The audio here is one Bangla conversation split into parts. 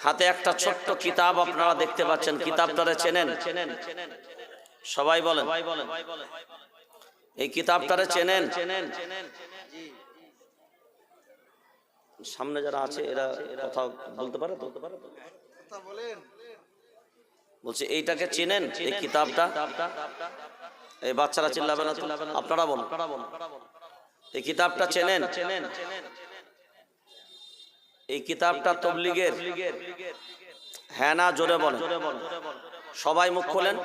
হাতে একটা ছোট্ট কিতাব আপনারা দেখতে পাচ্ছেন, কিতাবটারে চেনেন? সবাই বলেন, এই কিতাবটারে চেনেন? সামনে যারা আছে এরা কথা বলতে পারে তো? বলছি এইটাকে চেনেন, এই কিতাবটা? এই বাচ্চারা চিল্লাবে না তো, আপনারা বলুন, এই কিতাবটা চেনেন? এই কিতাবটা তবলিগের? হ্যাঁ না জোরে বলেন, সবাই মুখ খোলেন।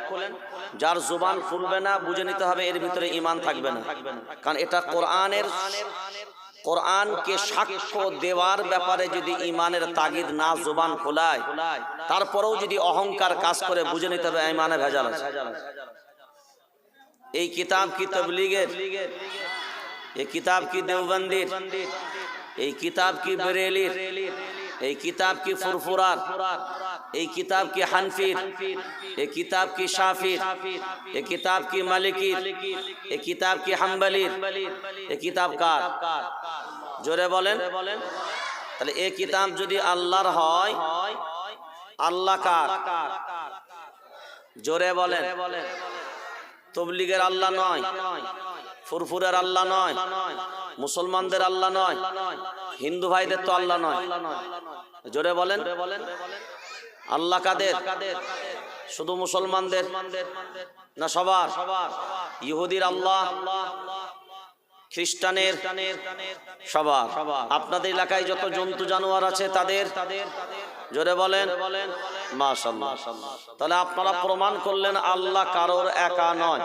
যার জুবান খুলবে না বুঝে নিতে হবে এর ভিতরে ঈমান থাকবে না, কারণ এটা কোরআনের, কোরআনকে সাক্ষ্য দেওয়ার ব্যাপারে যদি ঈমানের তাগিদ না জুবান খোলায়, তারপরেও যদি অহংকার কাজ করে বুঝে নিতে হবে ঈমানে ভেজাল আছে। এই কিতাব কি তবলিগের? এই কিতাব কি দেওবন্দির? এই কিতাব কি বেরেলির? এই কিতাব কি ফুরফুরার? এই কিতাব কি হানফির? এই কিতাব কি শাফির? এই কিতাব কি মালিকির? এই কিতাব কি হাম্বলির? এই কিতাব কার? জোরে বলেন। তাহলে এই কিতাব যদি আল্লাহর হয়, আল্লাহ কার? জোরে বলেন। তবলিগের আল্লাহ নয়, ফুরফুরের আল্লাহ নয়, মুসলমানদের আল্লাহ নয়, হিন্দু ভাইদের তো আল্লাহ নয়। জোরে বলেন। আল্লাহ কাদের? শুধু মুসলমানদের না সবার? ইহুদির আল্লাহ, খ্রিস্টানের, সবার। আপনাদের এলাকায় যত জন্তু জানোয়ার আছে তাদের? জোরে বলেন। মাশাআল্লাহ। তাহলে আপনারা প্রমাণ করলেন আল্লাহ কারোর একা নয়।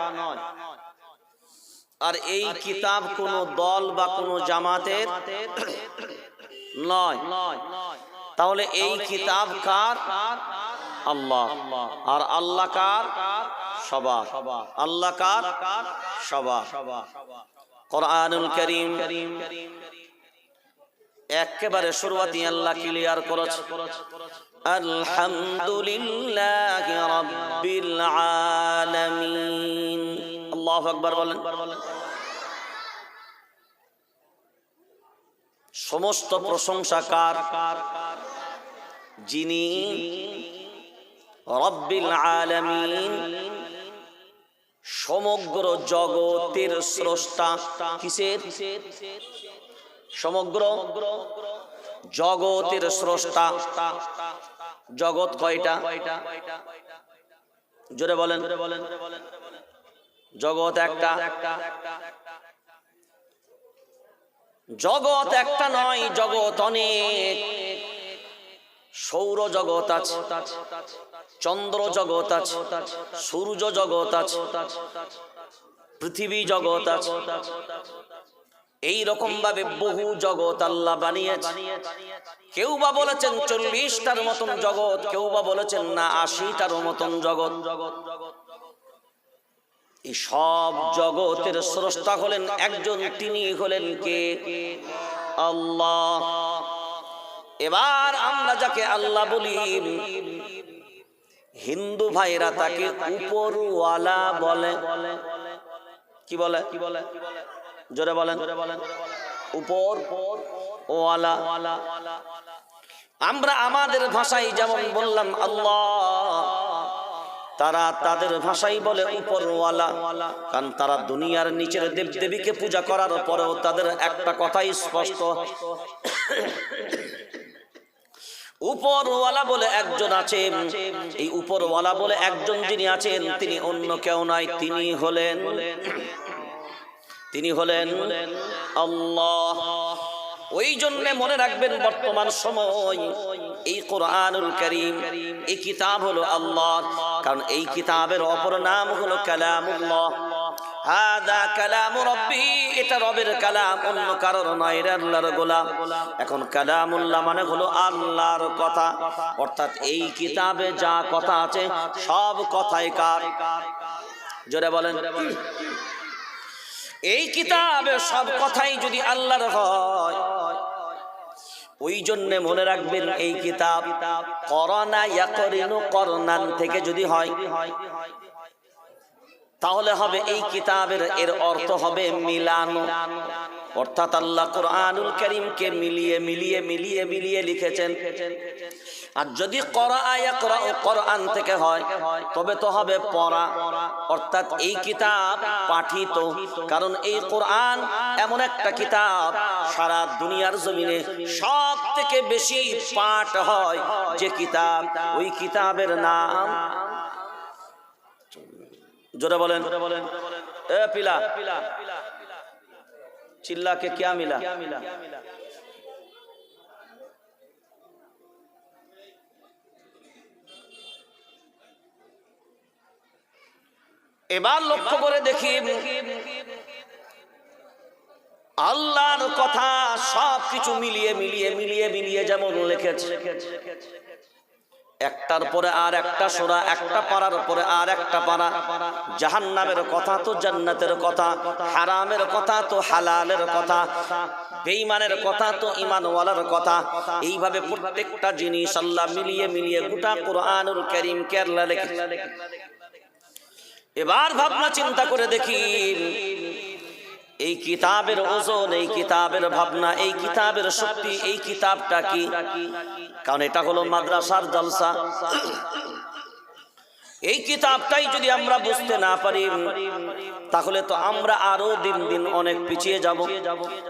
আর এই কিতাব কোন দল বা কোন জামাতের নয়। তাহলে এই কিতাব কার? আল্লাহ। আর আল্লাহ কার? সবার। আল্লাহ কার? সবার। কোরআনুল কারীম একেবারে শুরুয়াতি আল্লাহ ক্লিয়ার করেছে, আলহামদুলিল্লাহি রাব্বিল আলামিন। আল্লাহু আকবার বলেন। সমস্ত প্রশংসা কার? যিনি রব্বিল আলামিন, সমগ্র জগতের স্রষ্টা। কিসের? সমগ্র জগতের স্রষ্টা। জগৎ কয়টা? জোরে বলেন। জগৎ একটা। জগৎ একটা নয়, জগৎ অনেক। সৌর জগৎ আছে, চন্দ্র জগৎ আছে, সূর্য জগৎ আছে, পৃথিবী জগৎ আছে। এই রকম ভাবে বহু জগৎ আল্লাহ বানিয়েছে। কেউ বা বলেছেন 40টার মতন জগৎ, কেউ বা বলেছেন না 80টার মতন জগৎ। এই সব জগতের স্রষ্টা হলেন একজন, তিনি হলেন কে? আল্লাহ। এবার আমরা যাকে আল্লাহ বলি, হিন্দু ভাইরা তাকে উপরওয়ালা বলে। কি বলে? জোরে বলেন। উপর ওয়ালা। আমরা আমাদের ভাষায় যেমন বললাম আল্লাহ, তারা তাদের ভাষাই বলে উপরওয়ালা, কারণ তারা দুনিয়ার নিচের দেবদেবীকে পূজা করার পরেও তাদের একটা কথাই স্পষ্ট, উপরওয়ালা বলে একজন আছেন। এই উপরওয়ালা বলে একজন যিনি আছেন, তিনি অন্য কেউ নয়, তিনি হলেন আল্লাহ। ওই জন্য মনে রাখবেন বর্তমান সময় এই কোরআনুল কারীম, এই কিতাব হলো আল্লাহ, কারণ এই কিতাবের অপর নাম হলো কালামুল্লাহ। হাদা কালামু রাব্বি, এটা রবের কালাম, অন্য কারোর নয়, এটা আল্লাহর গোলাম। এখন কালামুল্লাহ মানে হলো আল্লাহর কথা, অর্থাৎ এই কিতাবে যা কথা আছে সব কথাই কার? জোরে বলেন। এই কিতাবে সব কথাই যদি আল্লাহর হয়, ওই জন্য মনে রাখবেন এই কিতাব করনা ইয়াকরিনু করনান থেকে যদি হয়, তাহলে হবে এই কিতাবের এর অর্থ হবে মিলানো। অর্থাৎ আল্লাহ কোরআনুল কারীমকে মিলিয়ে লিখেছেন। আর যদি কোরআন থেকে হয় তবে তো হবে পড়া, অর্থাৎ এই কিতাব পাঠিত। কারণ এই কোরআন এমন একটা কিতাব সারা দুনিয়ার জমিনে সব থেকে বেশি পাঠ হয় যে কিতাব, ওই কিতাবের নাম জোরে বলেন, এ পিলা চিল্লা কে क्या मिला? এবার লক্ষ্য করে দেখি আল্লাহর কথা সবকিছু মিলিয়ে যেমন লিখেছে, একটার পরে আর একটা সূরা, একটা পারার পরে আর একটা পারা। জাহান্নামের কথা তো জান্নাতের কথা, হারামের কথা তো হালালের কথা, বেঈমানের কথা তো ঈমানওয়ালার কথা। এইভাবে প্রত্যেকটা জিনিস আল্লাহ মিলিয়ে গোটা কোরআনুল কারীমকে আল্লাহ লিখেছে। এবার ভাবনা চিন্তা করে দেখি এই কিতাবের ওজন, এই কিতাবের ভাবনা, এই কিতাবের শক্তি, এই কিতাবটা কি? কারণ এটা হলো মাদ্রাসার জলসা। এই কিতাবটাই যদি আমরা বুঝতে না পারি তাহলে তো আমরা আরো দিন দিন অনেক পিছিয়ে যাব।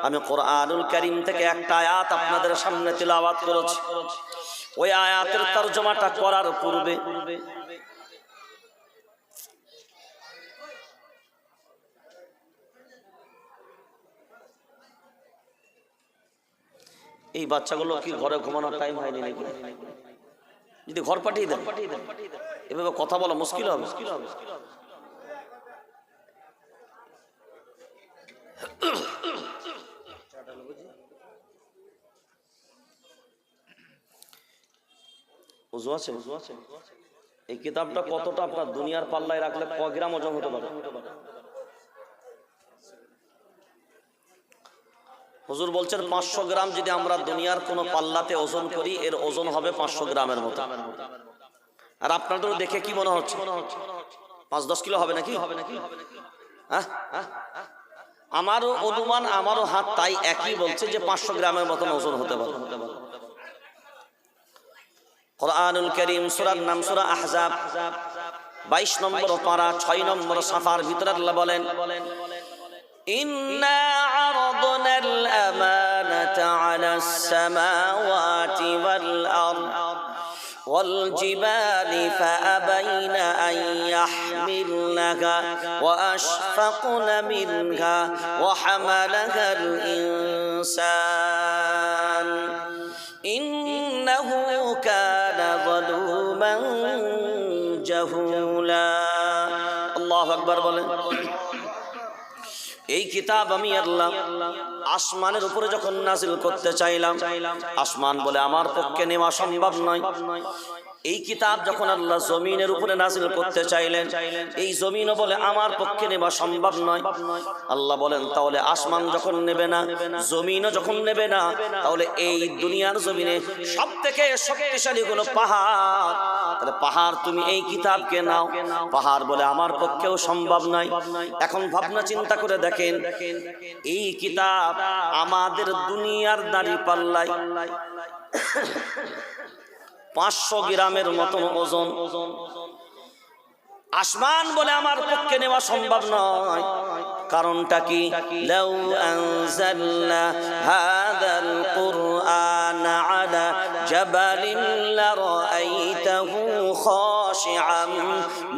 আমি কোরআনুল কারীম থেকে একটা আয়াত আপনাদের সামনে তিলাওয়াত করেছি। ওই আয়াতের তরজমাটা করার পূর্বে এই বাচ্চাগুলো কি ঘরে ঘুমানোর টাইম হয়নি নাকি? যদি ঘর পাঠিয়ে দেন, এভাবে কথা বলা মুশকিল হবে। এই কিতাবটা কতটা আপনার দুনিয়ার পাল্লায় রাখলে ক গ্রাম ওজন হতে পারে? হুজুর বলছেন 500 গ্রাম যদি আমরা দুনিয়ার কোনো পাল্লাতে ওজন করি, এর ওজন হবে 500 গ্রামের মতো। আর আপনাদের দেখে কি মনে হচ্ছে? 5-10 কিলো হবে নাকি? হ্যাঁ, আমারও অনুমান, আমারও হাত তাই একই বলছে যে 500 গ্রামের মতন ওজন হতে পারে। কোরআনুল কারীম সূরার নাম সূরা আহজাব, 22 নম্বর পারা 6 নম্বর সাফার ভিতরে আল্লাহ বলেন, إنا عرضنا الأمانة على السماوات والأرض والجبال فأبين أن يحملنها وأشفقن منها وحملها الإنسان إنه كان ظلوما جهولا الله أكبر বলেন। এই কিতাব আমি আল্লাহ আসমানের উপরে যখন নাজিল করতে চাইলাম, আসমান বলে আমার পক্ষে নেওয়া সম্ভব নয়। এই কিতাব যখন আল্লাহ জমিনের উপরে নাজিল করতে চাইলেন, এই জমিনও বলে আমার পক্ষে নেওয়া সম্ভব নয়। আল্লাহ বলেন তাহলে আসমান যখন নেবে না, জমিনও যখন নেবে না, তাহলে এই দুনিয়ার জমিনে সব থেকে শক্তিশালী কোনো পাহাড়, তাহলে পাহাড় তুমি এই কিতাবকে নাও। পাহাড় বলে আমার পক্ষেও সম্ভব নয়। এখন ভাবনা চিন্তা করে দেখেন, এই কিতাব আমাদের দুনিয়ার দাড়ি পাল্লায় 500 গ্রামের মতন ওজন। আসমান বলে আমার পক্ষে নেওয়া সম্ভব নয়। কারণটা কি? লাউ আনজালনা হাযাল কুরআন আলা জাবালিন লারাআইতাহু খাশিআন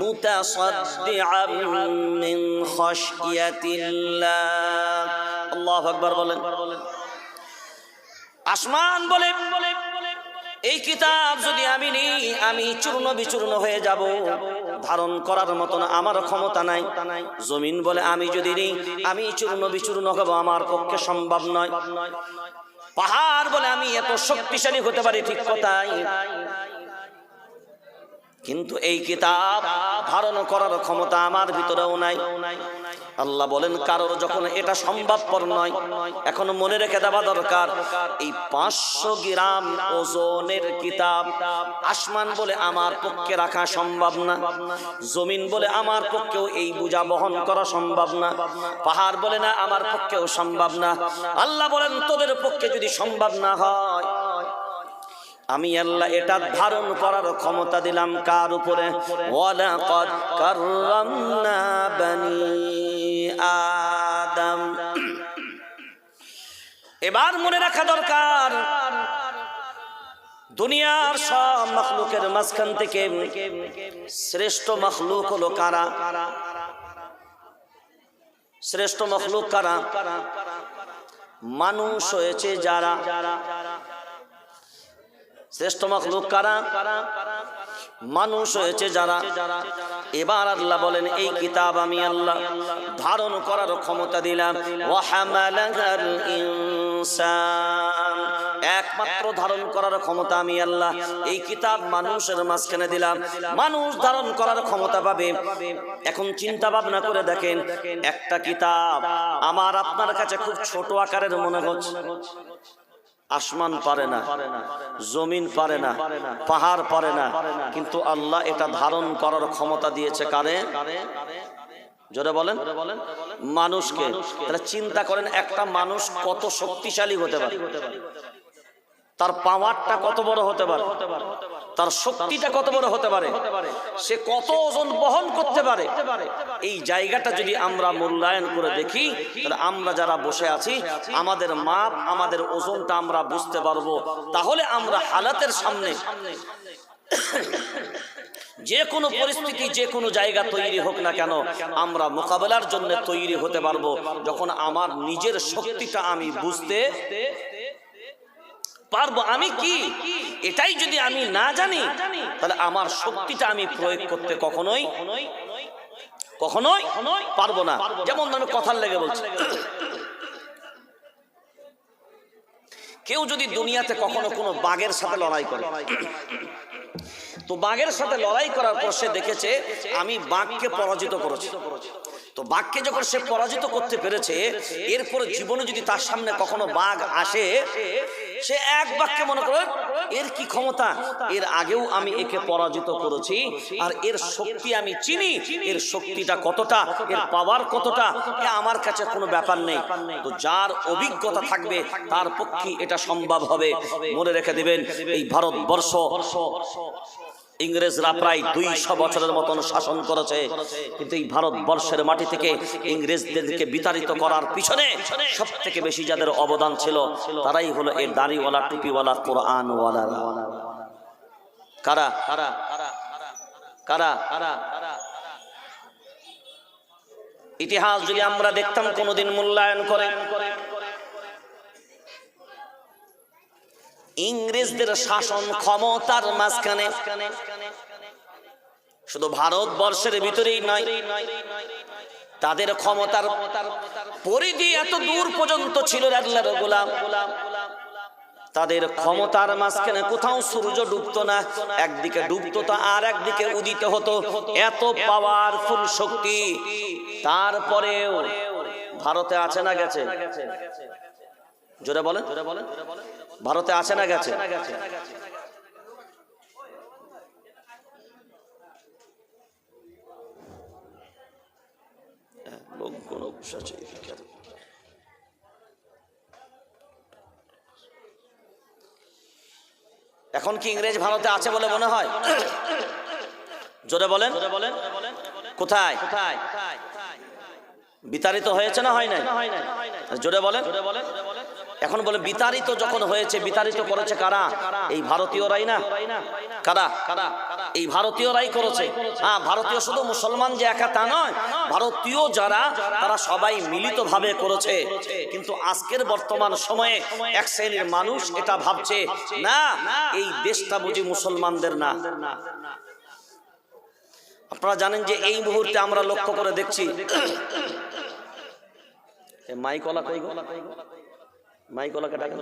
মুতাসাদ্দিআন মিন খাশিয়াতিল্লাহ। আল্লাহু আকবার বলেন। আসমান বলে এই কিতাব যদি আমি নিই, আমি চূর্ণ বিচূর্ণ হয়ে যাব, ধারণ করার মতন আমার ক্ষমতা নাই। জমিন বলে আমি যদি নিই, আমি চূর্ণ বিচূর্ণ হব, আমার পক্ষে সম্ভব নয়। পাহাড় বলে আমি এত শক্তিশালী হতে পারি, ঠিক কথাই। কিন্তু এই কিতাব ধারণ করার ক্ষমতা আমার ভিতরেও নাই। আল্লাহ বলেন কারোর যখন এটা সম্ভবপর নয়, এখন মনে রেখে দেওয়া দরকার, এই 500 গ্রাম ওজনের কিতাব আসমান বলে আমার পক্ষে রাখা সম্ভব না, জমিন বলে আমার পক্ষেও এই বোঝা বহন করা সম্ভব না, পাহাড় বলে না আমার পক্ষেও সম্ভব না। আল্লাহ বলেন তোদের পক্ষে যদি সম্ভব না হয়, আমি আল্লাহ এটা ধারণ করার ক্ষমতা দিলাম কার উপরে? ওয়ালাকাদ কাররামনা বানি আদম। এবার মনে রাখা দরকার, দুনিয়ার সব মাখলুকের মাঝখান থেকে শ্রেষ্ঠ মাখলুক হলো কারা? শ্রেষ্ঠ মাখলুক কারা? মানুষ হয়েছে যারা। শ্রেষ্ঠ মাখলুক কারা? মানুষ হয়েছে যারা। এবার আল্লাহ বলেন এই কিতাব আমি আল্লাহ ধারণ করার ক্ষমতা দিলাম। ওয়া হামালাল ইনসান, একমাত্র ধারণ করার ক্ষমতা আমি আল্লাহ এই কিতাব মানুষের মাঝখানে দিলাম। মানুষ ধারণ করার ক্ষমতা পাবে। এখন চিন্তা ভাবনা করে দেখেন, একটা কিতাব আমার আপনার কাছে খুব ছোট আকারের মনে হচ্ছে। আসমান পারে না, জমিন পারে না, পাহাড় পারে না, কিন্তু আল্লাহ এটা ধারণ করার ক্ষমতা দিয়েছে কারে? জোরে বলেন, মানুষকে। তাহলে চিন্তা করেন একটা মানুষ কত শক্তিশালী হতে পারে, তার পাওয়ারটা কত বড় হতে পারে, তার শক্তিটা কত বড় হতে পারে, সে কত ওজন বহন করতে পারে। এই জায়গাটা যদি আমরা মূল্যায়ন করে দেখি, তাহলে আমরা যারা বসে আছি আমাদের মাপ, আমাদের ওজনটা আমরা বুঝতে পারবো। তাহলে আমরা হালাতের সামনে যে কোনো পরিস্থিতি, যে কোনো জায়গা তৈরি হোক না কেন, আমরা মোকাবেলার জন্য তৈরি হতে পারবো। যখন আমার নিজের শক্তিটা আমি বুঝতে পারবো, আমি কি এটাই যদি আমি না জানি, তাহলে আমার শক্তিটা আমি প্রয়োগ করতে কখনোই পারবো না। যেমন আমি কথার লেগে বলছি, কেউ যদি দুনিয়াতে কখনো কোনো বাঘের সাথে লড়াই করে, তো বাঘের সাথে লড়াই করার পর সে দেখেছে আমি বাঘকে পরাজিত করেছি। তো বাঘকে যখন সে পরাজিত করতে পেরেছে, এরপরে জীবনে যদি তার সামনে কখনো বাঘ আসে, সে এক বাক্যে মনে করে এর কি ক্ষমতা, এর আগেও আমি একে পরাজিত করেছি, আর এর শক্তি আমি চিনি, এর শক্তিটা কতটা, এর পাওয়ার কতটা, এ আমার কাছে কোনো ব্যাপার নেই। তো যার অভিজ্ঞতা থাকবে তার পক্ষে এটা সম্ভব হবে। মনে রেখে দিবেন, এই ভারতবর্ষ ইংরেজরা প্রায় 200 বছরের মতন শাসন করেছে, কিন্তু এই ভারতবর্ষের মাটি থেকে ইংরেজদেরকে বিতাড়িত করার পিছনে সব থেকে বেশি যাদের অবদান ছিল, তারাই হলো এই দাড়িওয়ালা, টুপিওয়ালা, কোরআনওয়ালারা। কারা? কারা? ইতিহাস যদি আমরা দেখতাম কোনদিন মূল্যায়ন করে, ইংরেজদের শাসন ক্ষমতার মাঝখানে শুধু ভারতবর্ষের ভিতরেই নয়, তাদের ক্ষমতার পরিধি এত দূর পর্যন্ত ছিল। আল্লাহর গোলাম, তাদের ক্ষমতার মাঝখানে কোথাও সূর্য ডুবতো না, একদিকে ডুবতো তো আর একদিকে উদিত হতো। এত পাওয়ারফুল শক্তি, তারপরেও ভারতে আছে না গেছে? জোরে বলেন, ভারতে আছে না গেছে? এখন কি ইংরেজ ভারতে আছে বলে মনে হয়? জোরে বলেন, কোথায়? বিতাড়িত হয়েছে না হয় নাই? জোরে বলেন। এখন বলে বিতাড়িত যখন হয়েছে, বিতাড়িত করেছে কারা? এই ভারতীয়রাই না? কারা? এই ভারতীয়রাই করেছে। হ্যাঁ, ভারতীয় শুধু মুসলমান যে একা তা নয়, ভারতীয় যারা তারা সবাই মিলিতভাবে করেছে। কিন্তু আজকের বর্তমান সময়ে এক শ্রেণীর মানুষ এটা ভাবছে না, এই দেশটা বুঝি মুসলমানদের না। আপনারা জানেন যে এই মুহূর্তে আমরা লক্ষ্য করে দেখছি, মাইকলা কই গো, মাইকলাকে ডাকেন।